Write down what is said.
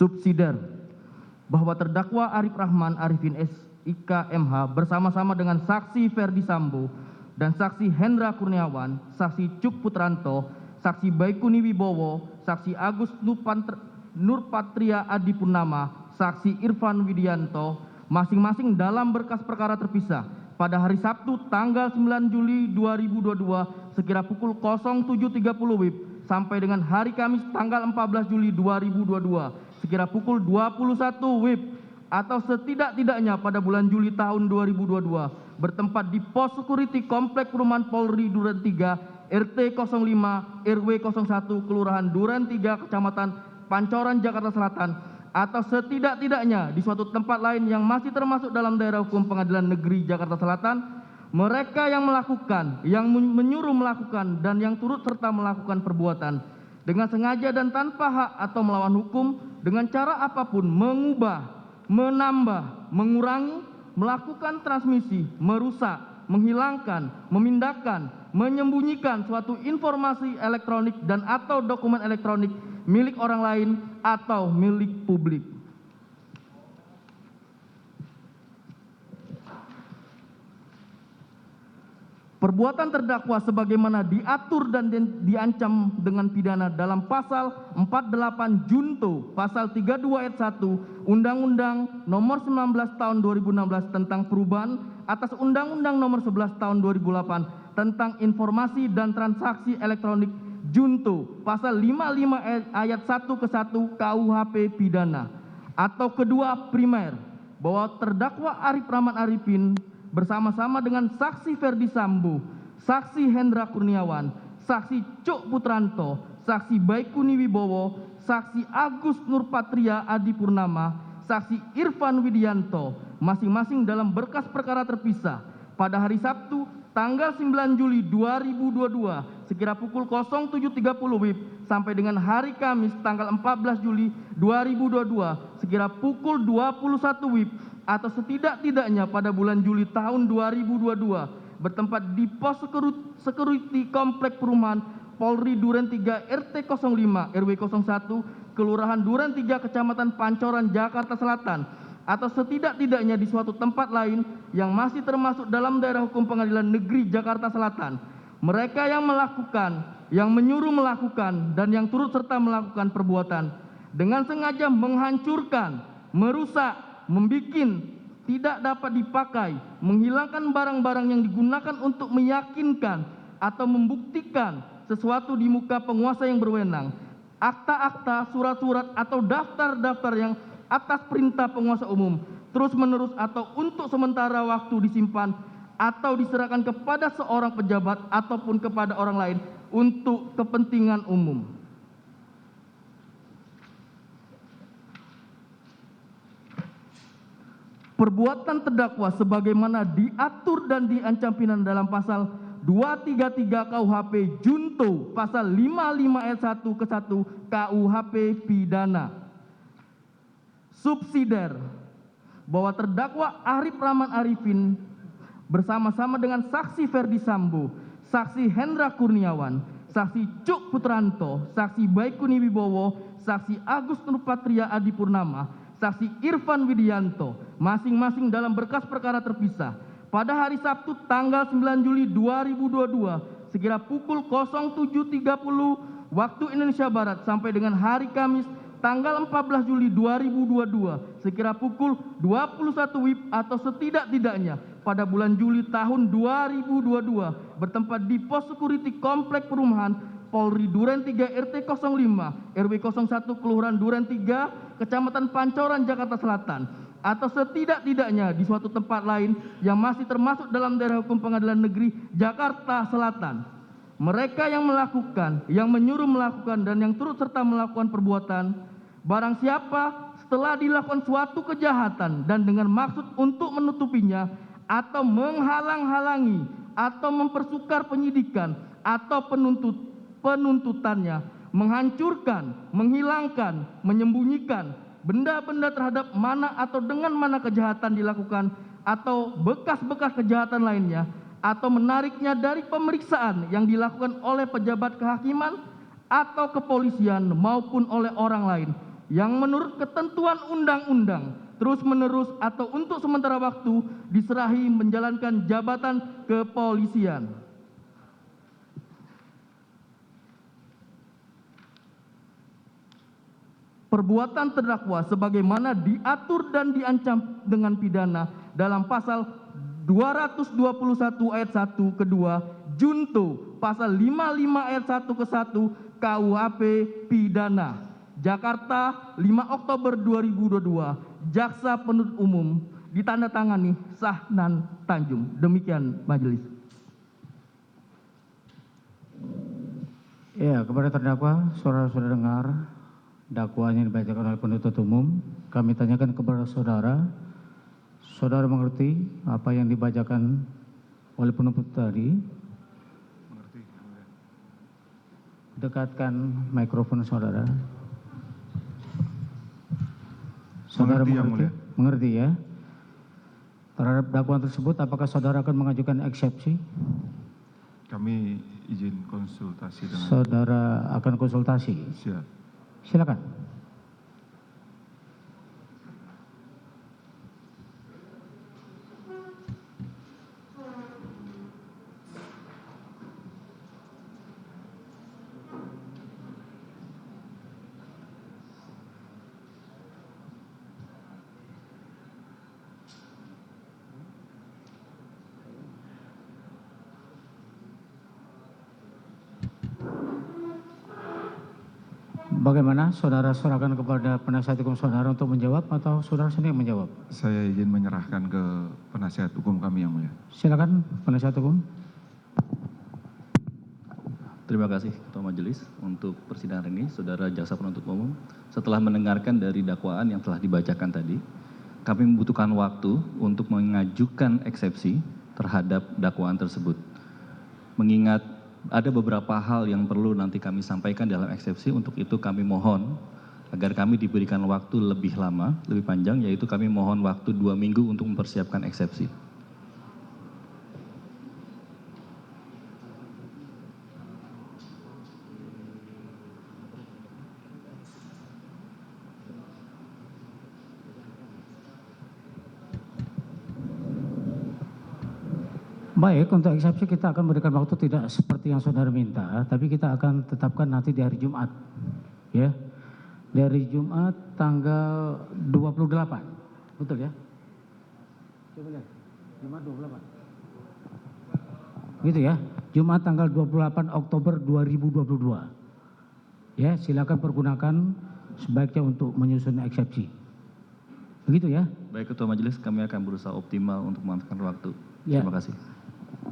Subsidiar bahwa terdakwa Arif Rahman Arifin SIK MH bersama-sama dengan saksi Ferdi Sambo dan saksi Hendra Kurniawan, saksi Cuk Putranto, saksi Baikuni Wibowo, saksi Agus Nurpatria Adipurnama, saksi Irfan Widianto, masing-masing dalam berkas perkara terpisah pada hari Sabtu tanggal 9 Juli 2022 sekira pukul 07.30 WIB sampai dengan hari Kamis tanggal 14 Juli 2022 sekira pukul 21 WIB atau setidak-tidaknya pada bulan Juli tahun 2022 bertempat di pos security Komplek Perumahan Polri Duren 3 RT 05 RW 01 Kelurahan Duren 3 Kecamatan Pancoran Jakarta Selatan atau setidak-tidaknya di suatu tempat lain yang masih termasuk dalam daerah hukum Pengadilan Negeri Jakarta Selatan, mereka yang melakukan, yang menyuruh melakukan, dan yang turut serta melakukan perbuatan dengan sengaja dan tanpa hak atau melawan hukum dengan cara apapun mengubah, menambah, mengurangi, melakukan transmisi, merusak, menghilangkan, memindahkan, menyembunyikan suatu informasi elektronik dan atau dokumen elektronik milik orang lain atau milik publik. Perbuatan terdakwa sebagaimana diatur dan diancam dengan pidana dalam pasal 48 Junto, pasal 32 ayat 1 Undang-Undang Nomor 19 Tahun 2016 tentang perubahan atas Undang-Undang Nomor 11 Tahun 2008 tentang informasi dan transaksi elektronik Junto, pasal 55 ayat 1 ke 1 KUHP pidana. Atau kedua primer, bahwa terdakwa Arif Rahman Arifin bersama-sama dengan saksi Ferdi Sambo, saksi Hendra Kurniawan, saksi Cuk Putranto, saksi Baikuni Wibowo, saksi Agus Nurpatria Adipurnama, saksi Irfan Widianto, masing-masing dalam berkas perkara terpisah pada hari Sabtu tanggal 9 Juli 2022 sekira pukul 07.30 WIB sampai dengan hari Kamis tanggal 14 Juli 2022 sekira pukul 21 WIB atau setidak-tidaknya pada bulan Juli tahun 2022 bertempat di pos security Komplek Perumahan Polri Duren 3 RT 05 RW 01 Kelurahan Duren 3 Kecamatan Pancoran Jakarta Selatan atau setidak-tidaknya di suatu tempat lain yang masih termasuk dalam daerah hukum Pengadilan Negeri Jakarta Selatan. Mereka yang melakukan, yang menyuruh melakukan, dan yang turut serta melakukan perbuatan dengan sengaja menghancurkan, merusak, membikin tidak dapat dipakai, menghilangkan barang-barang yang digunakan untuk meyakinkan atau membuktikan sesuatu di muka penguasa yang berwenang, akta-akta, surat-surat, atau daftar-daftar yang atas perintah penguasa umum, terus-menerus atau untuk sementara waktu disimpan atau diserahkan kepada seorang pejabat ataupun kepada orang lain untuk kepentingan umum. Perbuatan terdakwa sebagaimana diatur dan diancam pidana dalam pasal 233 KUHP Junto, pasal 55 ayat 1 ke 1 KUHP pidana. Subsidiar bahwa terdakwa Arif Rahman Arifin bersama-sama dengan saksi Ferdi Sambo, saksi Hendra Kurniawan, saksi Cuk Putranto, saksi Baikuni Wibowo, saksi Agus Nurpatria Adipurnama, saksi Irfan Widianto, masing-masing dalam berkas perkara terpisah pada hari Sabtu tanggal 9 Juli 2022 sekira pukul 07.30 waktu Indonesia Barat sampai dengan hari Kamis tanggal 14 Juli 2022 sekira pukul 21 WIB atau setidak-tidaknya pada bulan Juli tahun 2022 bertempat di pos security Komplek Perumahan Polri Duren 3 RT 05 RW 01 Kelurahan Duren 3 Kecamatan Pancoran Jakarta Selatan atau setidak-tidaknya di suatu tempat lain yang masih termasuk dalam daerah hukum Pengadilan Negeri Jakarta Selatan. Mereka yang melakukan, yang menyuruh melakukan, dan yang turut serta melakukan perbuatan barang siapa setelah dilakukan suatu kejahatan dan dengan maksud untuk menutupinya atau menghalang-halangi atau mempersukar penyidikan atau penuntutannya, menghancurkan, menghilangkan, menyembunyikan benda-benda terhadap mana atau dengan mana kejahatan dilakukan atau bekas-bekas kejahatan lainnya atau menariknya dari pemeriksaan yang dilakukan oleh pejabat kehakiman atau kepolisian maupun oleh orang lain yang menurut ketentuan undang-undang terus-menerus atau untuk sementara waktu diserahi menjalankan jabatan kepolisian. Perbuatan terdakwa sebagaimana diatur dan diancam dengan pidana dalam pasal 221 ayat 1 kedua junto pasal 55 ayat 1 ke 1 KUHP pidana. Jakarta 5 Oktober 2022. Jaksa Penuntut Umum ditandatangani Sahnan Tanjung. Demikian majelis. Ya, kepada terdakwa, saudara-saudara dengar dakwaan yang dibacakan oleh penuntut umum. Kami tanyakan kepada saudara, saudara mengerti apa yang dibacakan oleh penuntut tadi? Mengerti. Dekatkan mikrofon saudara. Saudara Mengerti, Yang Mulia. mengerti ya? Terhadap dakwaan tersebut, apakah saudara akan mengajukan eksepsi? Kami izin konsultasi dengan. Saudara akan konsultasi. Siap. Silakan. Bagaimana saudara serahkan kepada penasihat hukum saudara untuk menjawab atau saudara sendiri menjawab? Saya izin menyerahkan ke penasihat hukum kami, Yang Mulia. Silakan penasihat hukum. Terima kasih Ketua Majelis untuk persidangan ini, Saudara Jaksa Penuntut Umum. Setelah mendengarkan dari dakwaan yang telah dibacakan tadi, kami membutuhkan waktu untuk mengajukan eksepsi terhadap dakwaan tersebut. Mengingat ada beberapa hal yang perlu nanti kami sampaikan dalam eksepsi, untuk itu kami mohon agar kami diberikan waktu lebih lama, lebih panjang, yaitu kami mohon waktu 2 minggu untuk mempersiapkan eksepsi. Baik, untuk eksepsi kita akan berikan waktu tidak seperti yang saudara minta, tapi kita akan tetapkan nanti di hari Jumat. Ya. Dari Jumat tanggal 28. Betul ya? Coba lihat. Jumat 28. Gitu ya. Jumat tanggal 28 Oktober 2022. Ya, silakan pergunakan sebaiknya untuk menyusun eksepsi. Begitu ya? Baik Ketua Majelis, kami akan berusaha optimal untuk memanfaatkan waktu. Ya. Terima kasih.